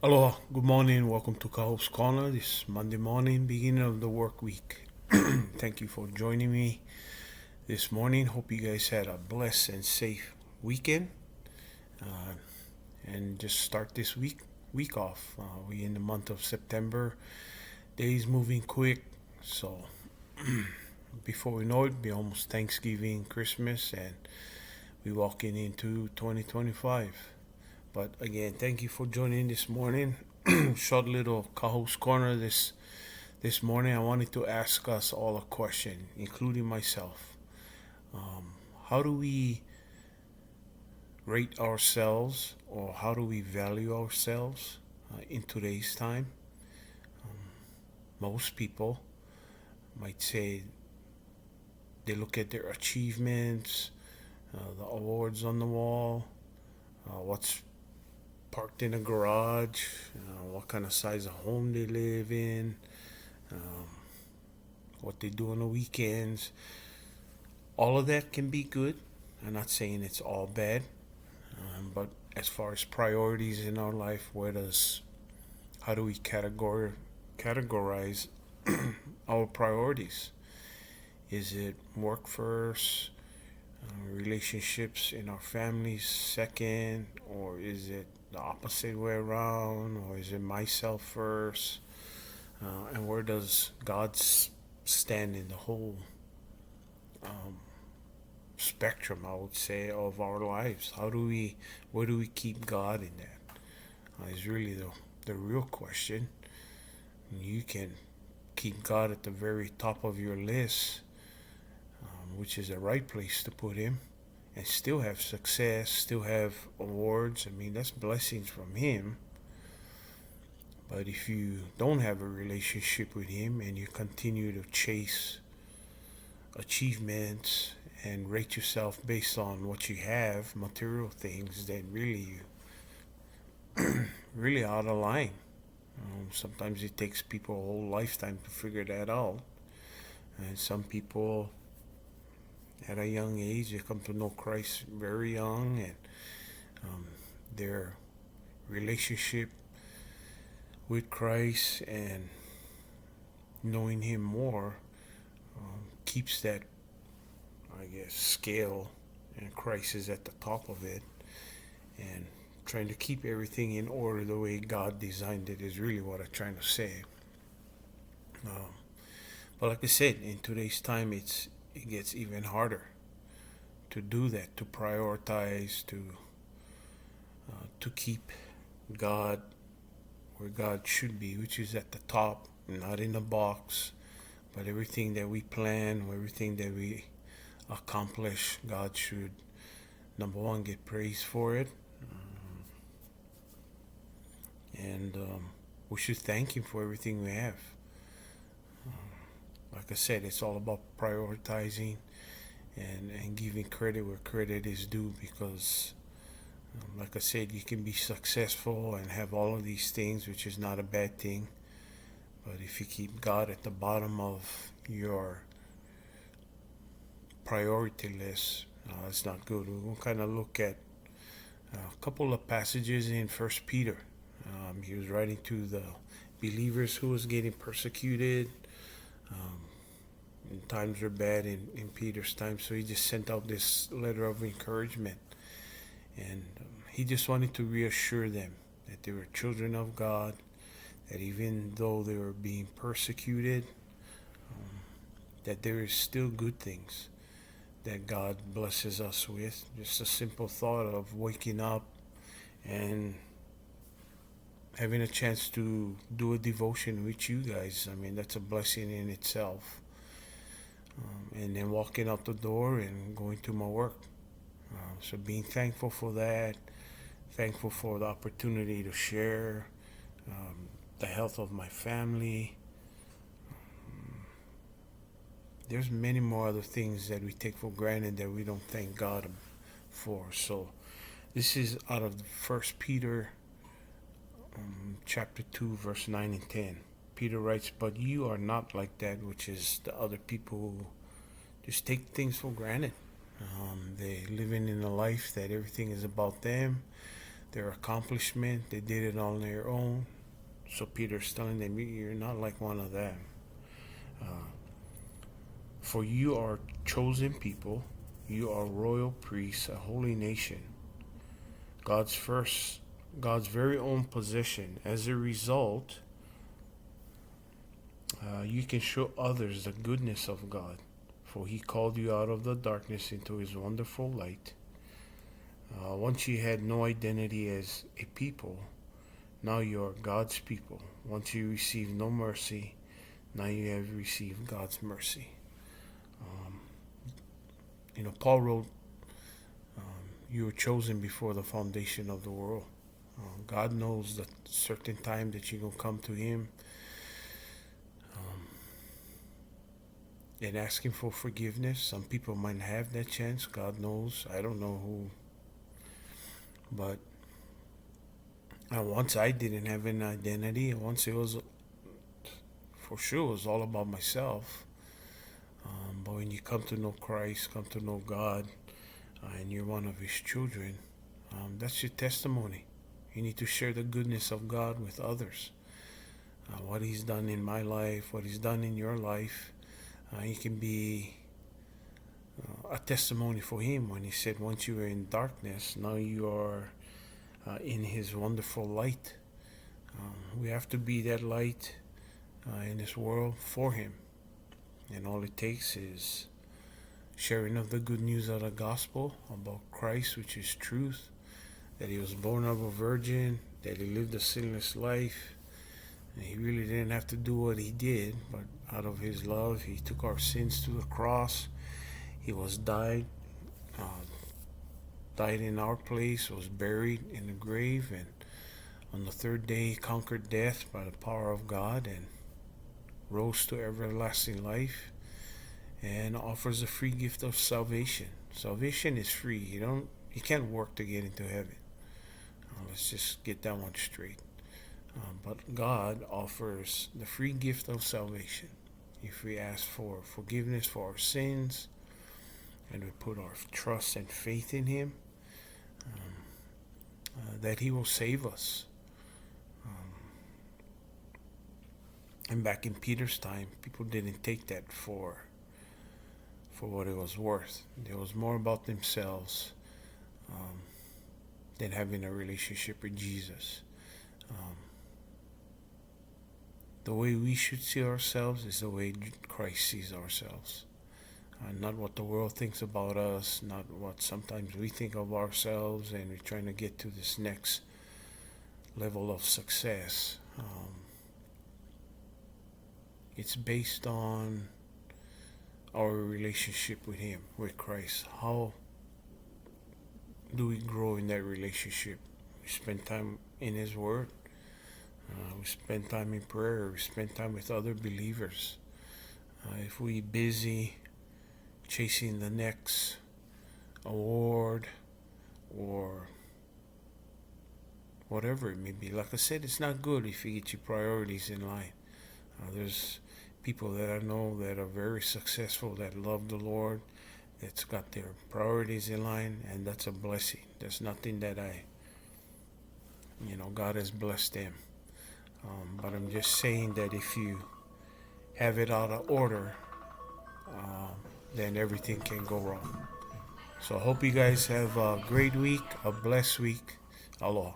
Aloha, good morning. Welcome to Kaho's Corner this Monday morning, beginning of the work week. Thank you for joining me this morning. Hope you guys had a blessed and safe weekend uh, and just start this week off. We in the month of September. Days moving quick, so before we know it, be almost Thanksgiving, Christmas, and we walking into 2025. But again, thank you for joining this morning. Short little Kaho's Corner this morning. I wanted to ask us all a question, including myself. How do we rate ourselves, or how do we value ourselves in today's time? Most people might say they look at their achievements, the awards on the wall, what's parked in a garage, what kind of size of home they live in, um, what they do on the weekends. All of that can be good. I'm not saying it's all bad, but as far as priorities in our life, how do we categorize our priorities? Is it work first, relationships in our families second, or is it the opposite way around, or is it myself first? And where does God stand in the whole um, spectrum, I would say, of our lives? Where do we keep God in that? Is really the real question. You can keep God at the very top of your list, which is the right place to put Him, and still have success, still have awards. I mean, that's blessings from Him. But if you don't have a relationship with Him and you continue to chase achievements and rate yourself based on what you have, material things, then really out of line. Sometimes it takes people a whole lifetime to figure that out. And some people at a young age, they come to know Christ very young, and um, their relationship with Christ and knowing Him more keeps that, I guess, scale, and Christ is at the top of it. And trying to keep everything in order the way God designed it is really what I'm trying to say. Um, but like I said, in today's time, it gets even harder to do that, to prioritize, to keep God where God should be, which is at the top, not in the box. But everything that we plan, everything that we accomplish, God should, number one, get praise for it. And we should thank Him for everything we have. Like I said, it's all about prioritizing and giving credit where credit is due, because, like I said, you can be successful and have all of these things, which is not a bad thing. But if you keep God at the bottom of your priority list, it's not good. We'll kind of look at a couple of passages in First Peter. He was writing to the believers who was getting persecuted. Um, and times were bad in Peter's time, so he just sent out this letter of encouragement. And he just wanted to reassure them that they were children of God, that even though they were being persecuted, that there is still good things that God blesses us with. Just a simple thought of waking up and having a chance to do a devotion with you guys. I mean, that's a blessing in itself. And then walking out the door and going to my work. So being thankful for that, thankful for the opportunity to share the health of my family. There's many more other things that we take for granted that we don't thank God for. So this is out of First Peter chapter 2, verse 9 and 10. Peter writes, "But you are not like that," which is the other people who just take things for granted. They living in a life that everything is about them. their accomplishment. They did it on their own. So Peter's telling them, you're not like one of them. For you are chosen people, you are royal priests, a holy nation, God's very own possession. As a result, you can show others the goodness of God, for He called you out of the darkness into His wonderful light. Once you had no identity as a people, now you are God's people. Once you received no mercy, now you have received God's mercy. Paul wrote, you were chosen before the foundation of the world. God knows the certain time that you're going to come to Him and ask Him for forgiveness. Some people might have that chance. God knows. I don't know who. But once I didn't have an identity, once it was, for sure, it was all about myself. But when you come to know Christ, come to know God, and you're one of His children, that's your testimony. You need to share the goodness of God with others. What He's done in my life, what He's done in your life. You can be a testimony for Him when He said, once you were in darkness, now you are in His wonderful light. We have to be that light in this world for Him. And all it takes is sharing of the good news of the gospel about Christ, which is truth, that He was born of a virgin, that He lived a sinless life, and He really didn't have to do what He did, but out of His love, He took our sins to the cross. He was died in our place, was buried in the grave, and on the third day He conquered death by the power of God and rose to everlasting life, and offers a free gift of salvation. Salvation is free. You can't work to get into heaven. Let's just get that one straight. But God offers the free gift of salvation if we ask for forgiveness for our sins and we put our trust and faith in Him, that He will save us. And back in Peter's time, people didn't take that for what it was worth. It was more about themselves than having a relationship with Jesus. The way we should see ourselves is the way Christ sees ourselves. Not what the world thinks about us, not what sometimes we think of ourselves, and we're trying to get to this next level of success. It's based on our relationship with Him, with Christ. How do we grow in that relationship? We spend time in His Word. We spend time in prayer. We spend time with other believers. If we busy chasing the next award or whatever it may be, like I said, it's not good if you get your priorities in line. There's people that I know that are very successful, that love the Lord, that's got their priorities in line, and that's a blessing. There's nothing that God has blessed them. But I'm just saying that if you have it out of order, then everything can go wrong. So I hope you guys have a great week, a blessed week. Aloha.